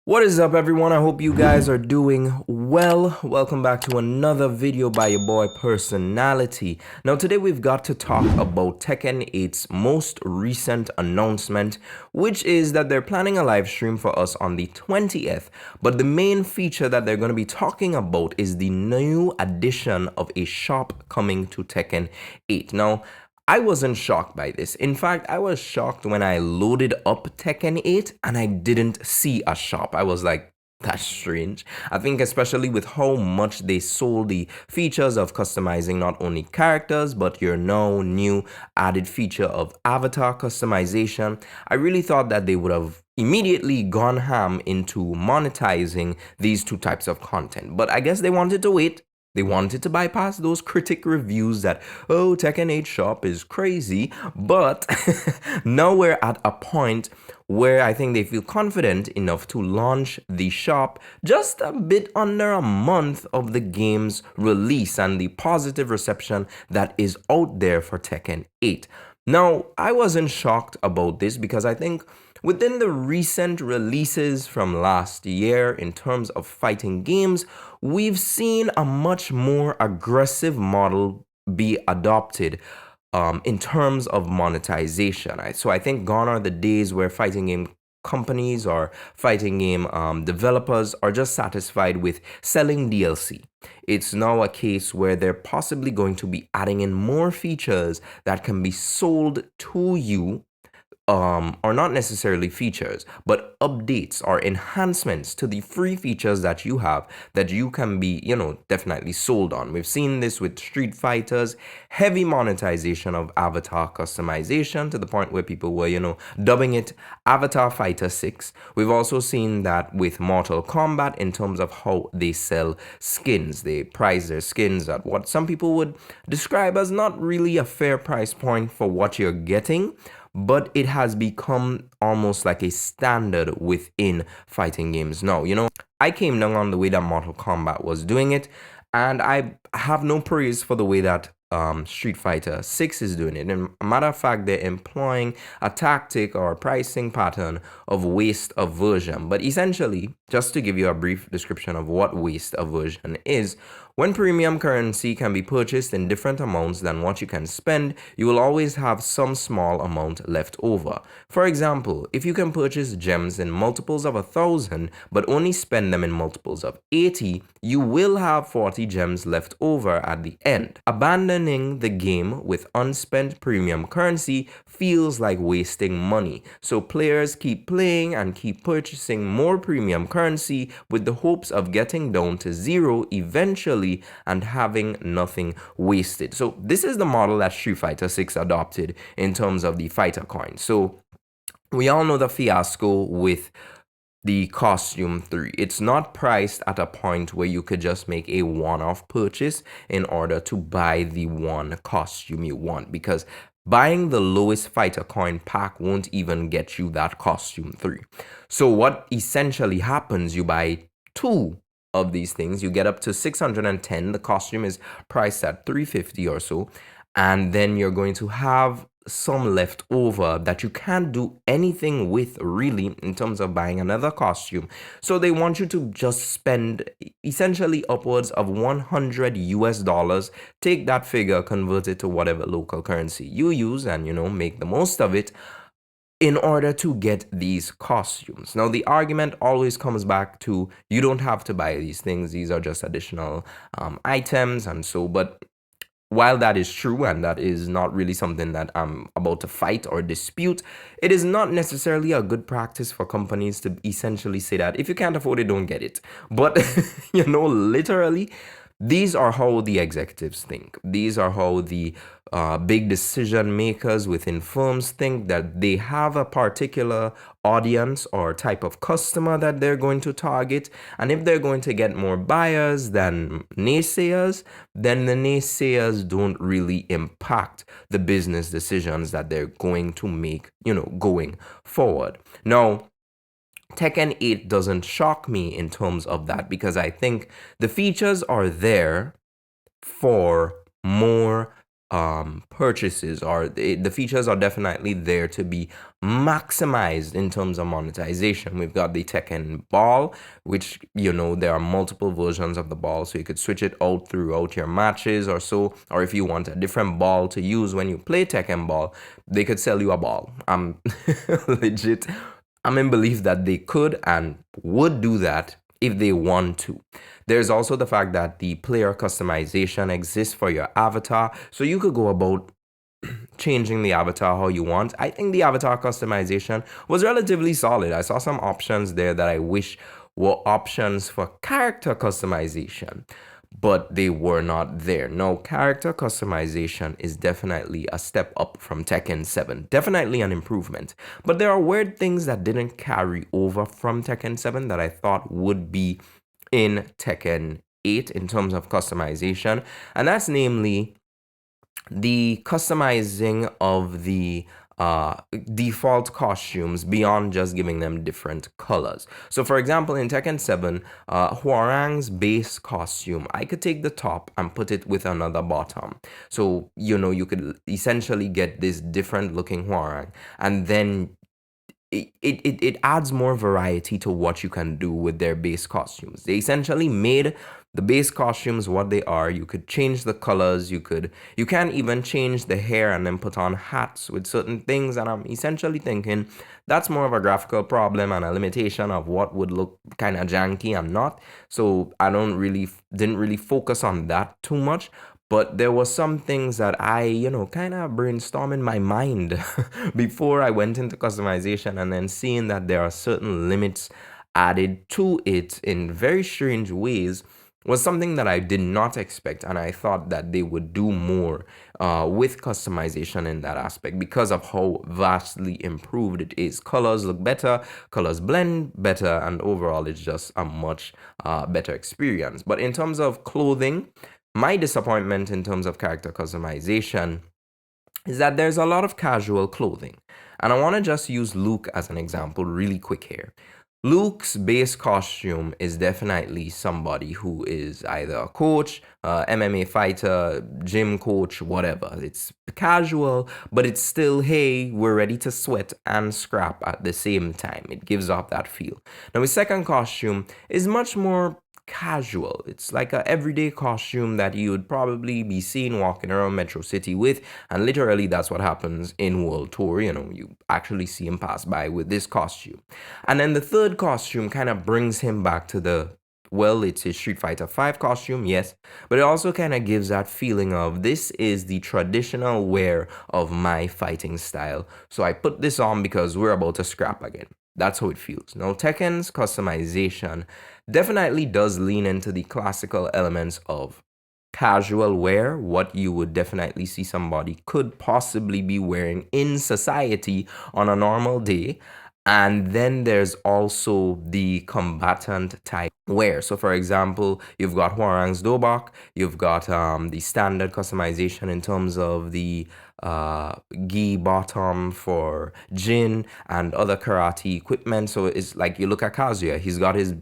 What is up, everyone? I hope you guys are doing well. Welcome back to another video by your boy Personality. Now today we've got to talk about Tekken 8's most recent announcement, which is that they're planning a live stream for us on the 20th. But the main feature that they're going to be talking about is the new addition of a shop coming to Tekken 8. Now, I wasn't shocked by this. In fact, I was shocked when I loaded up Tekken 8 and I didn't see a shop. I was like, that's strange. I think especially with how much they sold the features of customizing not only characters, but your now new added feature of avatar customization, I really thought that they would have immediately gone ham into monetizing these two types of content. But I guess they wanted to wait. They wanted to bypass those critic reviews that, oh, Tekken 8 shop is crazy. But now we're at a point where I think they feel confident enough to launch the shop just a bit under a month of the game's release and the positive reception that is out there for Tekken 8. Now, I wasn't shocked about this because I think within the recent releases from last year in terms of fighting games, we've seen a much more aggressive model be adopted in terms of monetization. Right? So I think gone are the days where fighting game companies or fighting game developers are just satisfied with selling DLC. It's now a case where they're possibly going to be adding in more features that can be sold to you, or not necessarily features, but updates or enhancements to the free features that you have that you can be, definitely sold on. We've seen this with Street Fighters, heavy monetization of avatar customization to the point where people were, dubbing it Avatar Fighter 6. We've also seen that with Mortal Kombat in terms of how they sell skins. They price their skins at what some people would describe as not really a fair price point for what you're getting, but it has become almost like a standard within fighting games now. I came down on the way that Mortal Kombat was doing it, and I have no praise for the way that Street Fighter 6 is doing it. And a matter of fact, they're employing a tactic or a pricing pattern of waste aversion. But essentially, just to give you a brief description of what waste aversion is, when premium currency can be purchased in different amounts than what you can spend, you will always have some small amount left over. For example, if you can purchase gems in multiples of 1,000 but only spend them in multiples of 80, you will have 40 gems left over at the end. Abandoning the game with unspent premium currency feels like wasting money, so players keep playing and keep purchasing more premium currency with the hopes of getting down to zero eventually and having nothing wasted. So this is the model that Street Fighter 6 adopted in terms of the fighter coin. So we all know the fiasco with the costume 3. It's not priced at a point where you could just make a one-off purchase in order to buy the one costume you want, because buying the lowest fighter coin pack won't even get you that costume 3. So what essentially happens, you buy two of these things, you get up to 610. The costume is priced at 350 or so, and then you're going to have some left over that you can't do anything with really in terms of buying another costume. So they want you to just spend essentially upwards of $100. Take that figure, convert it to whatever local currency you use, and make the most of it in order to get these costumes. Now, the argument always comes back to you don't have to buy these things. These are just additional items and so, but while that is true and that is not really something that I'm about to fight or dispute, it is not necessarily a good practice for companies to essentially say that if you can't afford it, don't get it. But, literally, these are how the executives think. These are how the big decision makers within firms think, that they have a particular audience or type of customer that they're going to target. And if they're going to get more buyers than naysayers, then the naysayers don't really impact the business decisions that they're going to make, going forward. Now, Tekken 8 doesn't shock me in terms of that, because I think the features are there for more purchases, or the features are definitely there to be maximized in terms of monetization. We've got the Tekken ball, which, there are multiple versions of the ball, so you could switch it out throughout your matches or so. Or if you want a different ball to use when you play Tekken ball, they could sell you a ball. I'm legit, I'm in belief that they could and would do that if they want to. There's also the fact that the player customization exists for your avatar, so you could go about changing the avatar how you want. I think the avatar customization was relatively solid. I saw some options there that I wish were options for character customization, but they were not there. No, character customization is definitely a step up from Tekken 7. Definitely an improvement. But there are weird things that didn't carry over from Tekken 7 that I thought would be in Tekken 8 in terms of customization. And that's namely the customizing of the default costumes beyond just giving them different colors. So for example, in Tekken 7, Hwoarang's base costume, I could take the top and put it with another bottom. So, you could essentially get this different looking Hwoarang, and then it adds more variety to what you can do with their base costumes. They essentially made the base costumes what they are. You could change the colors, you can even change the hair and then put on hats with certain things. And I'm essentially thinking that's more of a graphical problem and a limitation of what would look kind of janky and not. So I didn't really focus on that too much. But there were some things that I, kind of brainstorm in my mind before I went into customization, and then seeing that there are certain limits added to it in very strange ways was something that I did not expect. And I thought that they would do more with customization in that aspect because of how vastly improved it is. Colors look better, colors blend better, and overall it's just a much better experience. But in terms of clothing, my disappointment in terms of character customization is that there's a lot of casual clothing. And I want to just use Luke as an example really quick here. Luke's base costume is definitely somebody who is either a coach, MMA fighter, gym coach, whatever. It's casual, but it's still, hey, we're ready to sweat and scrap at the same time. It gives off that feel. Now, his second costume is much more casual. It's like a everyday costume that you would probably be seen walking around Metro City with, and literally that's what happens in World Tour. You actually see him pass by with this costume. And then the third costume kind of brings him back to it's his Street Fighter 5 costume, yes, but it also kind of gives that feeling of this is the traditional wear of my fighting style. So I put this on because we're about to scrap again. That's how it feels. Now, Tekken's customization definitely does lean into the classical elements of casual wear, what you would definitely see somebody could possibly be wearing in society on a normal day. And then there's also the combatant type wear. So for example, you've got Hwoarang's Dobok, you've got the standard customization in terms of the gi bottom for Jin and other karate equipment. So it's like you look at Kazuya, he's got his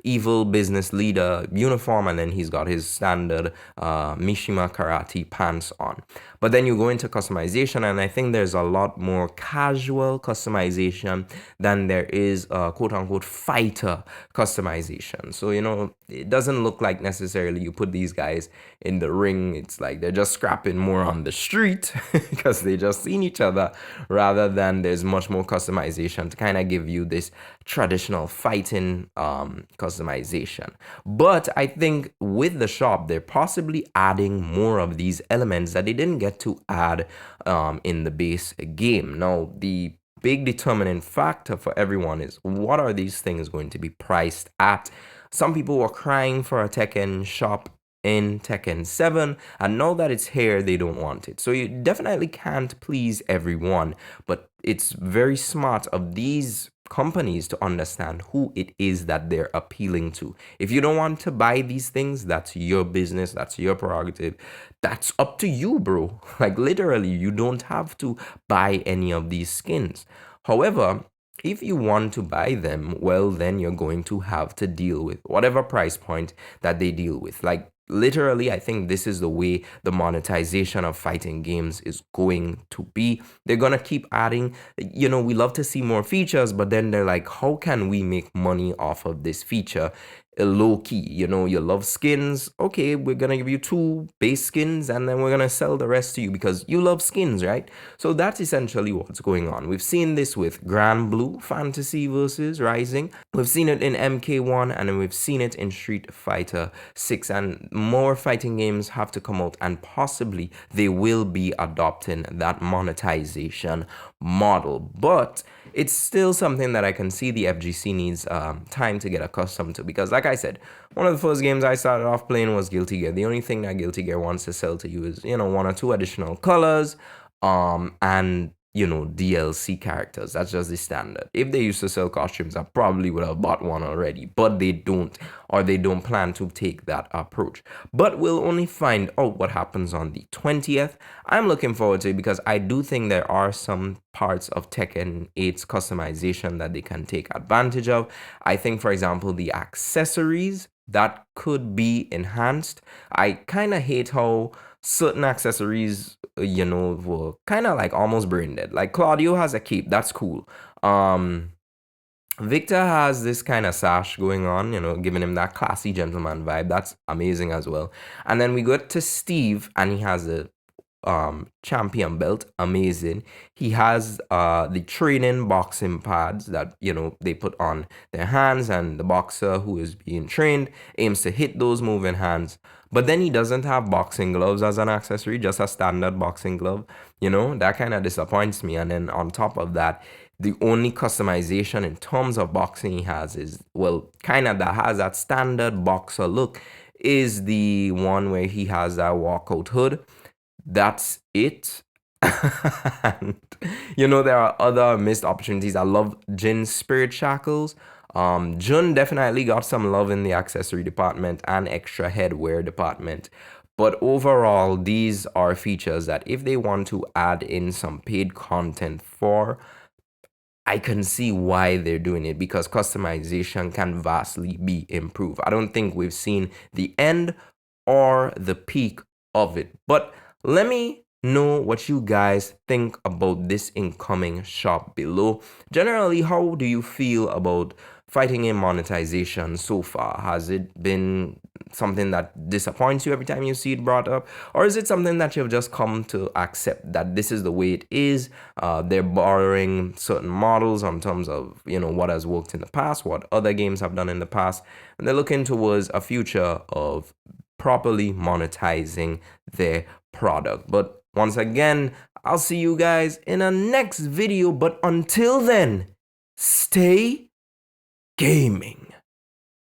evil business leader uniform, and then he's got his standard Mishima karate pants on. But then you go into customization, and I think there's a lot more casual customization than there is quote unquote fighter customization. So, it doesn't look like necessarily you put these guys in the ring. It's like they're just scrapping more on the street because they just seen each other, rather than there's much more customization to kind of give you this traditional fighting customization. But I think with the shop, they're possibly adding more of these elements that they didn't get to add in the base game. Now, the big determining factor for everyone is what are these things going to be priced at? Some people were crying for a Tekken shop in Tekken 7, and now that it's here, they don't want it. So you definitely can't please everyone, but it's very smart of these companies to understand who it is that they're appealing to. If you don't want to buy these things, that's your business, that's your prerogative. That's up to you, bro. Like literally, you don't have to buy any of these skins. However, if you want to buy them, well, then you're going to have to deal with whatever price point that they deal with. Like literally, I think this is the way the monetization of fighting games is going to be. They're gonna keep adding, we love to see more features, but then they're like, how can we make money off of this feature? Low key, you love skins. Okay, we're gonna give you 2 base skins and then we're gonna sell the rest to you because you love skins, right? So that's essentially what's going on. We've seen this with Grand Blue Fantasy versus Rising. We've seen it in MK1 and we've seen it in Street Fighter 6, and more fighting games have to come out, and possibly they will be adopting that monetization model. But it's still something that I can see the FGC needs time to get accustomed to, because like I said, one of the first games I started off playing was Guilty Gear. The only thing that Guilty Gear wants to sell to you is, 1 or 2 additional colors, and DLC characters. That's just the standard. If they used to sell costumes, I probably would have bought one already, but they don't, or they don't plan to take that approach. But we'll only find out what happens on the 20th. I'm looking forward to it because I do think there are some parts of Tekken 8's customization that they can take advantage of. I think, for example, the accessories that could be enhanced. I kind of hate how certain accessories, were kind of like almost brain dead. Like Claudio has a cape, that's cool. Victor has this kind of sash going on, giving him that classy gentleman vibe. That's amazing as well. And then we go to Steve, and he has a champion belt. Amazing. He has the training boxing pads that they put on their hands, and the boxer who is being trained aims to hit those moving hands. But then he doesn't have boxing gloves as an accessory, just a standard boxing glove. That kind of disappoints me. And then on top of that, the only customization in terms of boxing he has is, well, kind of that has that standard boxer look, is the one where he has that walkout hood. That's it. And, there are other missed opportunities. I love Jin's spirit shackles. Jun definitely got some love in the accessory department and extra headwear department. But overall, these are features that if they want to add in some paid content for, I can see why they're doing it, because customization can vastly be improved. I don't think we've seen the end or the peak of it. But let me know what you guys think about this incoming shop below. Generally, how do you feel about fighting game monetization so far? Has it been something that disappoints you every time you see it brought up? Or is it something that you've just come to accept that this is the way it is? They're borrowing certain models on terms of, what has worked in the past, what other games have done in the past, and they're looking towards a future of properly monetizing their product. But once again, I'll see you guys in a next video. But until then, stay gaming.